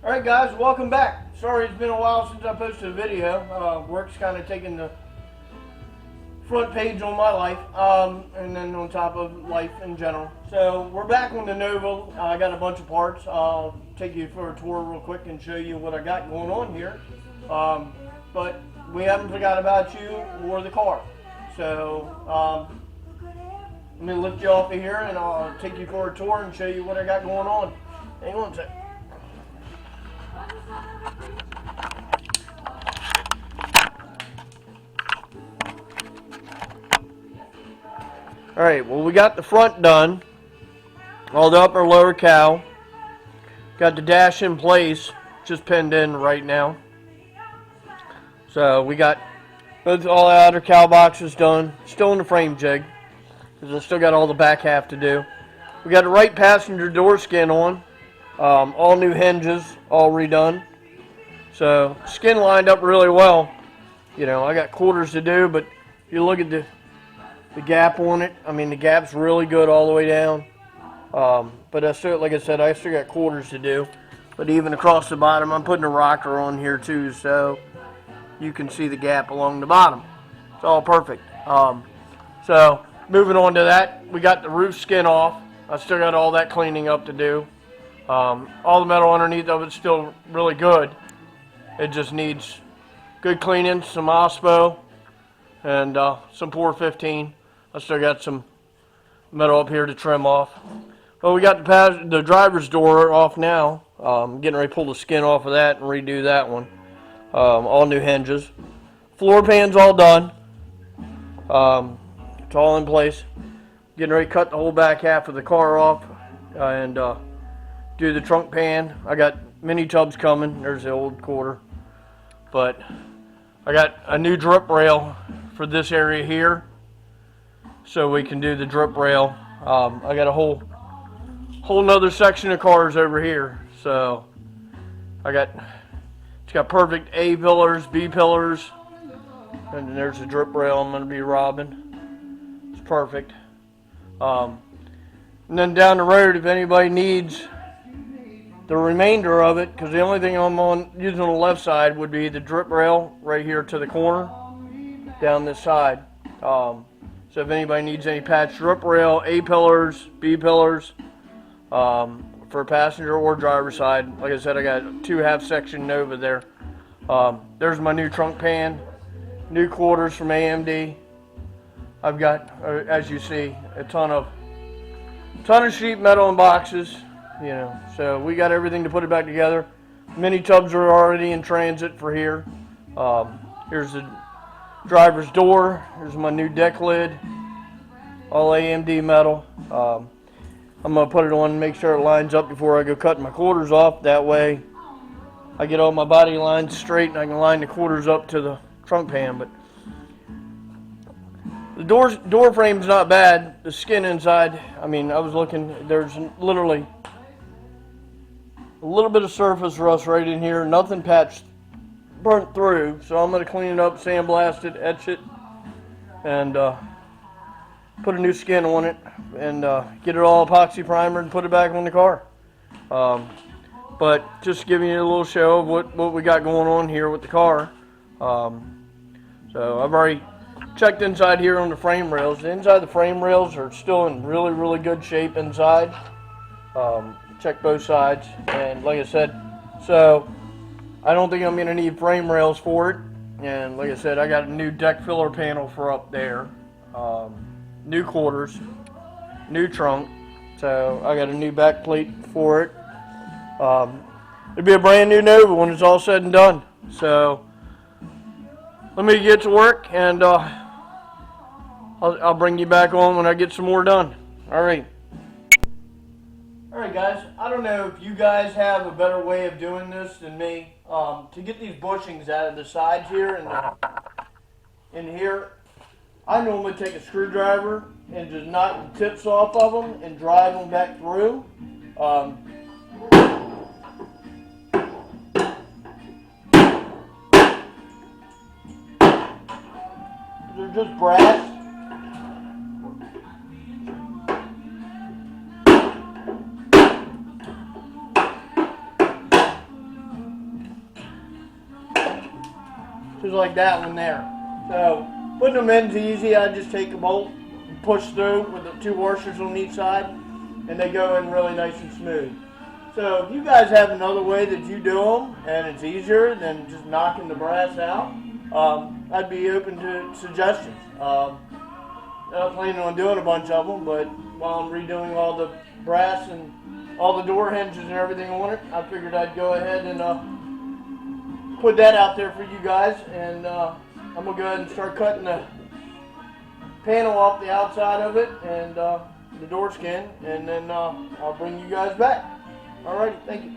Alright guys, welcome back. Sorry it's been a while since I posted a video. Work's kind of taking the front page on my life, and then on top of life in general. So we're back on the Nova. I got a bunch of parts. I'll take you for a tour real quick and show you what I got going on here. But we haven't forgot about you or the car. So let me lift you off of here and I'll take you for a tour and show you what I got going on. Hang on a sec. Alright, well we got the front done. All the upper lower cow. Got the dash in place, just pinned in right now. So we got all the outer cow boxes done. Still in the frame jig, because I still got all the back half to do. We got the right passenger door skin on. All new hinges, all redone. So skin lined up really well. You know, I got quarters to do, but if you look at the gap on it, I mean the gap's really good all the way down. But I still, like I said, I still got quarters to do. But even across the bottom, I'm putting a rocker on here too, so you can see the gap along the bottom. It's all perfect. So moving on to that, we got the roof skin off. I still got all that cleaning up to do. All the metal underneath of it's still really good. It just needs good cleaning, some OSPO, and some Pour 15. I still got some metal up here to trim off. Well, we got the driver's door off now. Getting ready to pull the skin off of that and redo that one. All new hinges. Floor pan's all done. It's all in place. Getting ready to cut the whole back half of the car off and do the trunk pan. I got mini tubs coming. There's the old quarter. But I got a new drip rail for this area here, so we can do the drip rail. I got a whole nother section of cars over here, so it's got perfect A pillars, B pillars, and then there's the drip rail I'm going to be robbing. It's perfect. And then down the road, if anybody needs the remainder of it, because the only thing I'm using on the left side would be the drip rail right here to the corner down this side. So if anybody needs any patch drip rail, A pillars, B pillars, for passenger or driver side, like I said, I got 2 half section Nova there. There's my new trunk pan, new quarters from AMD. I've got, as you see, a ton of sheet metal and boxes. You know, so we got everything to put it back together. Mini tubs are already in transit for here. Here's the driver's door. Here's my new deck lid. All AMD metal. I'm going to put it on and make sure it lines up before I go cutting my quarters off. That way I get all my body lines straight and I can line the quarters up to the trunk pan. But the door frame's not bad. The skin inside, I mean, I was looking, there's literally a little bit of surface rust right in here, nothing patched, burnt through, so I'm going to clean it up, sandblast it, etch it, and put a new skin on it, and get it all epoxy primer and put it back on the car. But just giving you a little show of what we got going on here with the car. So I've already checked inside here on the frame rails. The inside of the frame rails are still in really, really good shape inside. Check both sides, and like I said, so I don't think I'm going to need frame rails for it. And like I said, I got a new deck filler panel for up there, new quarters, new trunk, so I got a new back plate for it. It'll be a brand new Nova when it's all said and done. So let me get to work, and I'll bring you back on when I get some more done. Alright guys, I don't know if you guys have a better way of doing this than me. To get these bushings out of the sides here and in here, I normally take a screwdriver and just knock the tips off of them and drive them back through. They're just brass. just like that one there. So putting them in is easy. I just take a bolt, push through with the 2 washers on each side, and they go in really nice and smooth. So if you guys have another way that you do them and it's easier than just knocking the brass out, I'd be open to suggestions. I'm not planning on doing a bunch of them, but while I'm redoing all the brass and all the door hinges and everything on it, I figured I'd go ahead and put that out there for you guys. And I'm going to go ahead and start cutting the panel off the outside of it and the door skin, and then I'll bring you guys back. Alrighty, thank you.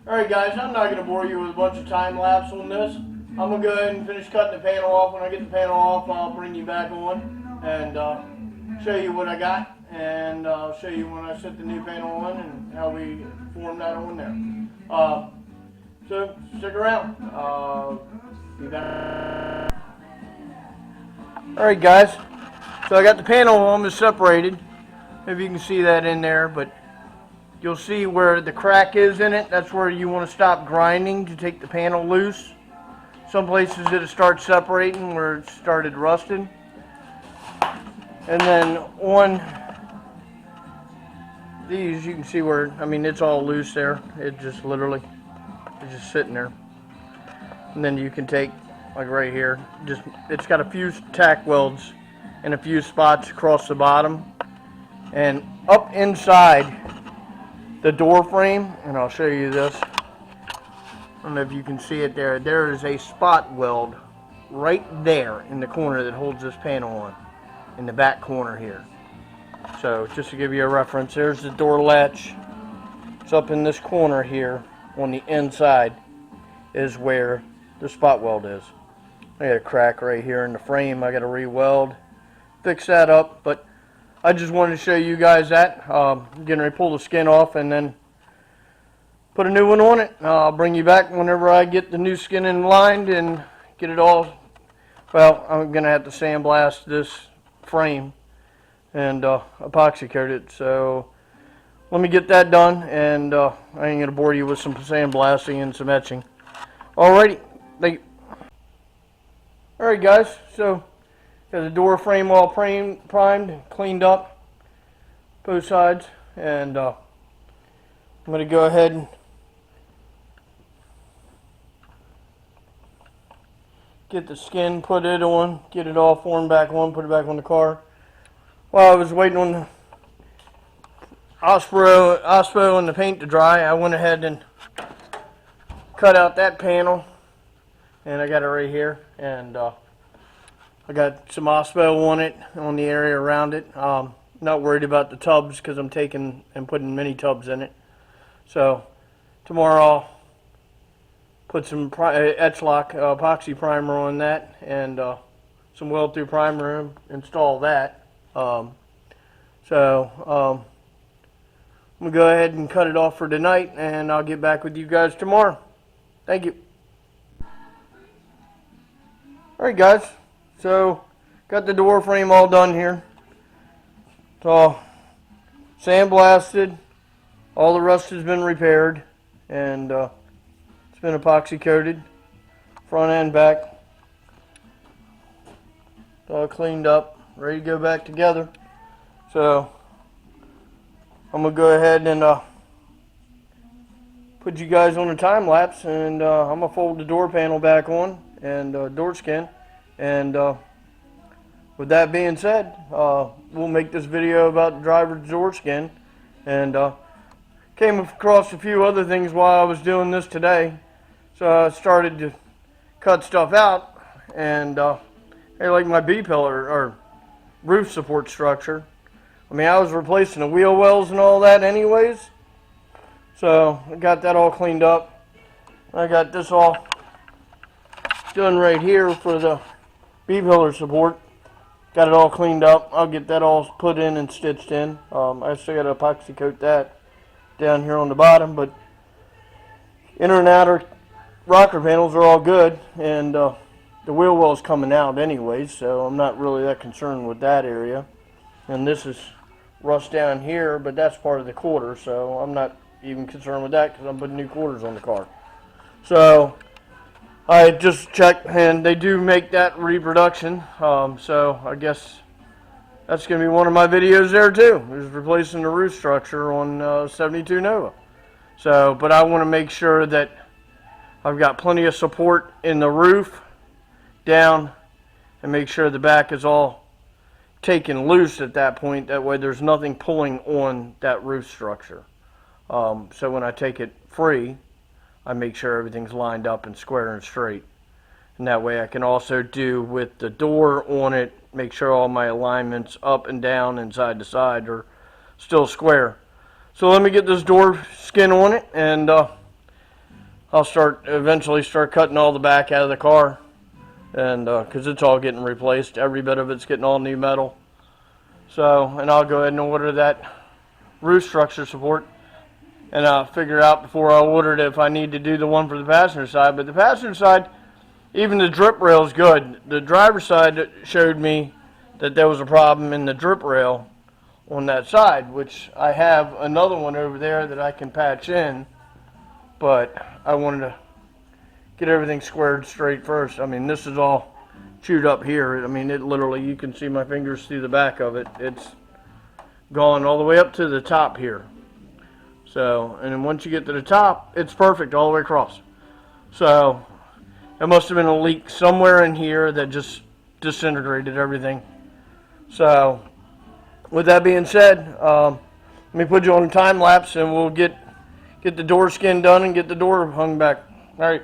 Alright guys, I'm not going to bore you with a bunch of time lapse on this. I'm going to go ahead and finish cutting the panel off. When I get the panel off, I'll bring you back on and show you what I got, and I'll show you when I set the new panel on and how we form that on there. So stick around. Be back. Alright guys, so I got the panel almost separated. If you can see that in there, but you'll see where the crack is in it. That's where you want to stop grinding to take the panel loose. Some places it'll start separating where it started rusting. And then on these, you can see where, I mean, it's all loose there. It just literally, it's just sitting there. And then you can take, like right here, it's got a few tack welds in a few spots across the bottom. And up inside the door frame, and I'll show you this. I don't know if you can see it there. There is a spot weld right there in the corner that holds this panel on, in the back corner here. So just to give you a reference, there's the door latch. It's up in this corner here on the inside is where the spot weld is. I got a crack right here in the frame. I got to re-weld, fix that up, but I just wanted to show you guys that. Getting ready to pull the skin off and then put a new one on it. I'll bring you back whenever I get the new skin in lined and get it all. Well, I'm going to have to sandblast this frame and epoxy coat it. So let me get that done, and I ain't going to bore you with some sandblasting and some etching. Alrighty, thank you. Alright guys, so got the door frame all primed and cleaned up, both sides, and I'm going to go ahead and get the skin, put it on, get it all formed back on, put it back on the car. While I was waiting on the OSPO and the paint to dry, I went ahead and cut out that panel, and I got it right here, and I got some OSPO on it, on the area around it. Not worried about the tubs because I'm taking and putting mini tubs in it. So tomorrow I'll put some Etch-Lock epoxy primer on that, and some weld-through primer, and install that. I'm going to go ahead and cut it off for tonight, and I'll get back with you guys tomorrow. Thank you. Alright guys, so got the door frame all done here. It's all sandblasted, all the rust has been repaired, and it's been epoxy coated, front and back. It's all cleaned up, ready to go back together. So I'm going to go ahead and put you guys on a time lapse, and I'm going to fold the door panel back on and door skin. And with that being said, we'll make this video about the driver's door skin. And came across a few other things while I was doing this today. So I started to cut stuff out, and hey, like my B-pillar or roof support structure. I mean, I was replacing the wheel wells and all that anyways. So I got that all cleaned up. I got this all done right here for the B-pillar support. Got it all cleaned up. I'll get that all put in and stitched in. I still got to epoxy coat that down here on the bottom, but inner and outer rocker panels are all good, and the wheel well's coming out anyways, so I'm not really that concerned with that area. And this is rust down here, but that's part of the quarter, so I'm not even concerned with that because I'm putting new quarters on the car. So I just checked, and they do make that reproduction, so I guess that's going to be one of my videos there too, is replacing the roof structure on 72 Nova. So, but I want to make sure that I've got plenty of support in the roof down, and make sure the back is all taken loose at that point. That way there's nothing pulling on that roof structure. So when I take it free, I make sure everything's lined up and square and straight. And that way I can also do with the door on it, make sure all my alignments up and down and side to side are still square. So let me get this door skin on it, and I'll eventually start cutting all the back out of the car, and because it's all getting replaced, every bit of it's getting all new metal. So, and I'll go ahead and order that roof structure support, and I'll figure out before I order it if I need to do the one for the passenger side. But the passenger side, even the drip rail is good. The driver's side showed me that there was a problem in the drip rail on that side, which I have another one over there that I can patch in, but I wanted to get everything squared straight first. I mean, this is all chewed up here. I mean, it literally, you can see my fingers through the back of it. It's gone all the way up to the top here. So, and then once you get to the top, it's perfect all the way across. So there must have been a leak somewhere in here that just disintegrated everything. So with that being said, let me put you on a time lapse, and we'll get the door skin done and get the door hung back. All right.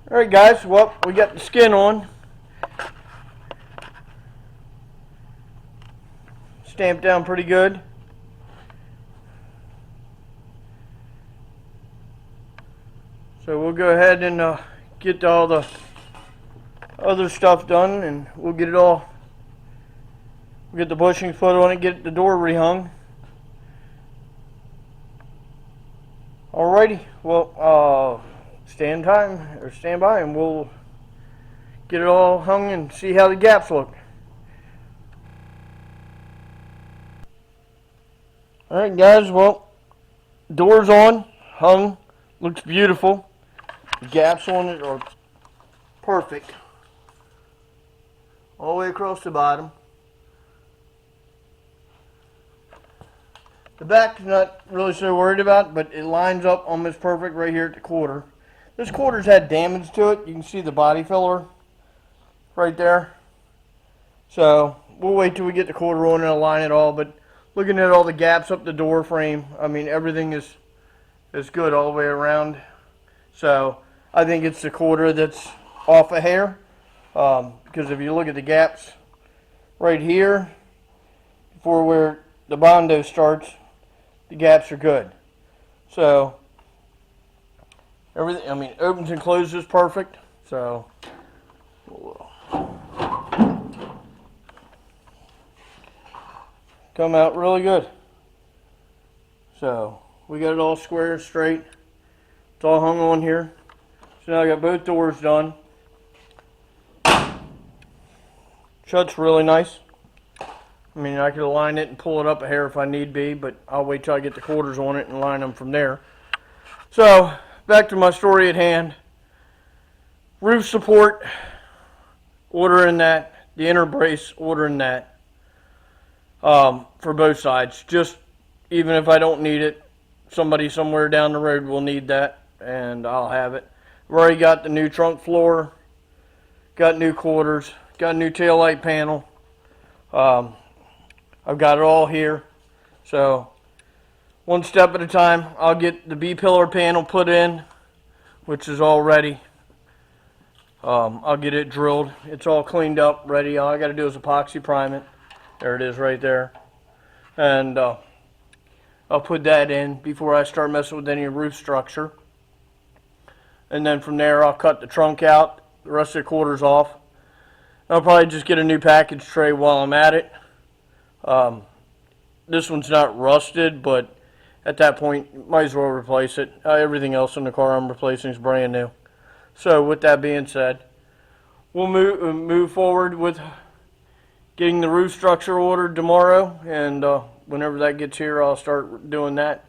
Alright guys, well, we got the skin on. Stamped down pretty good. So we'll go ahead and get all the other stuff done, and we'll get it all, we'll get the bushings put on it, get the door rehung. Alrighty, well, stand by, and we'll get it all hung and see how the gaps look. Alright guys, well, door's on, hung, looks beautiful. The gaps on it are perfect. All the way across the bottom. The back, not really so worried about, but it lines up almost perfect right here at the quarter. This quarter's had damage to it. You can see the body filler right there. So we'll wait till we get the quarter on and align it all. But looking at all the gaps up the door frame, I mean, everything is good all the way around. So I think it's the quarter that's off a hair, because if you look at the gaps right here, for where the Bondo starts, the gaps are good. So everything, I mean, opens and closes perfect. So come out really good. So we got it all square and straight. It's all hung on here. So now I got both doors done. Shuts really nice. I mean, I could align it and pull it up a hair if I need be, but I'll wait till I get the quarters on it and line them from there. So back to my story at hand. Roof support, ordering that. The inner brace, ordering that. For both sides. Just even if I don't need it, somebody somewhere down the road will need that, and I'll have it. I've already got the new trunk floor, got new quarters, got a new taillight panel. I've got it all here. So one step at a time. I'll get the B-pillar panel put in, which is all ready. I'll get it drilled. It's all cleaned up, ready. All I got to do is epoxy prime it. There it is right there. And I'll put that in before I start messing with any roof structure. And then from there I'll cut the trunk out, the rest of the quarters off. I'll probably just get a new package tray while I'm at it. This one's not rusted, but at that point, might as well replace it. Everything else in the car I'm replacing is brand new. So with that being said, we'll move forward with getting the roof structure ordered tomorrow, and whenever that gets here, I'll start doing that.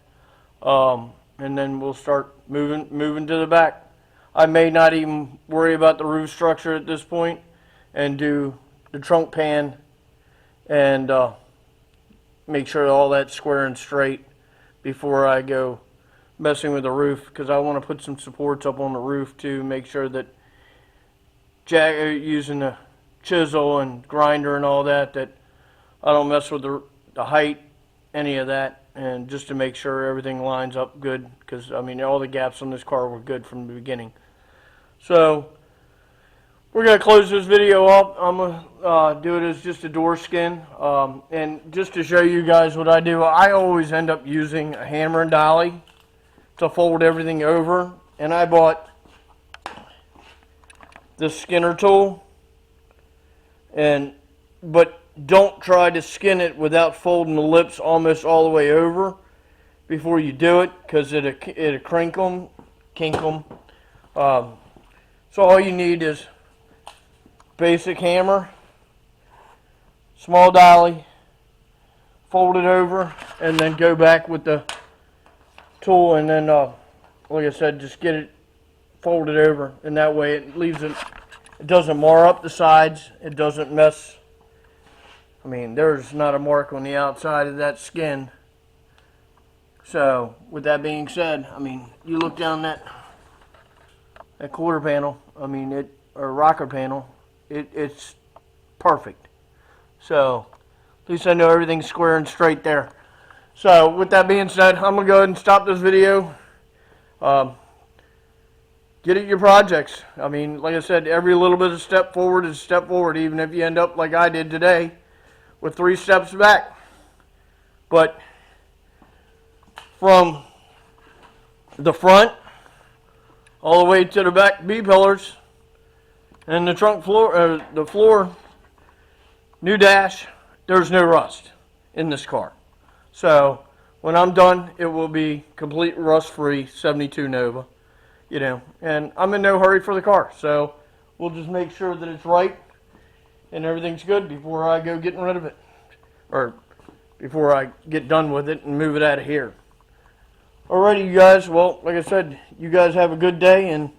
And then we'll start moving to the back. I may not even worry about the roof structure at this point, and do the trunk pan and make sure all that's square and straight before I go messing with the roof, because I want to put some supports up on the roof to make sure that using the chisel and grinder and all that, that I don't mess with the height, any of that, and just to make sure everything lines up good, because I mean all the gaps on this car were good from the beginning. So we're going to close this video up. I'm going to do it as just a door skin. And just to show you guys what I do, I always end up using a hammer and dolly to fold everything over. And I bought this skinner tool. But don't try to skin it without folding the lips almost all the way over before you do it, because it'll kink them. So all you need is basic hammer, small dolly, fold it over, and then go back with the tool, and then like I said, just get it folded over, and that way it leaves it doesn't mar up the sides, it doesn't mess. I mean, there's not a mark on the outside of that skin. So with that being said, I mean, you look down that quarter panel, I mean or rocker panel, it's perfect. So at least I know everything's square and straight there. So with that being said, I'm gonna go ahead and stop this video. Get at your projects. I mean, like I said, every little bit of step forward is a step forward, even if you end up like I did today with 3 steps back. But from the front all the way to the back B-pillars and the trunk floor, the floor, new dash, there's no rust in this car. So when I'm done, it will be complete rust-free 72 Nova, you know, and I'm in no hurry for the car. So we'll just make sure that it's right and everything's good before I go getting rid of it, or before I get done with it and move it out of here. Alrighty, you guys. Well, like I said, you guys have a good day, and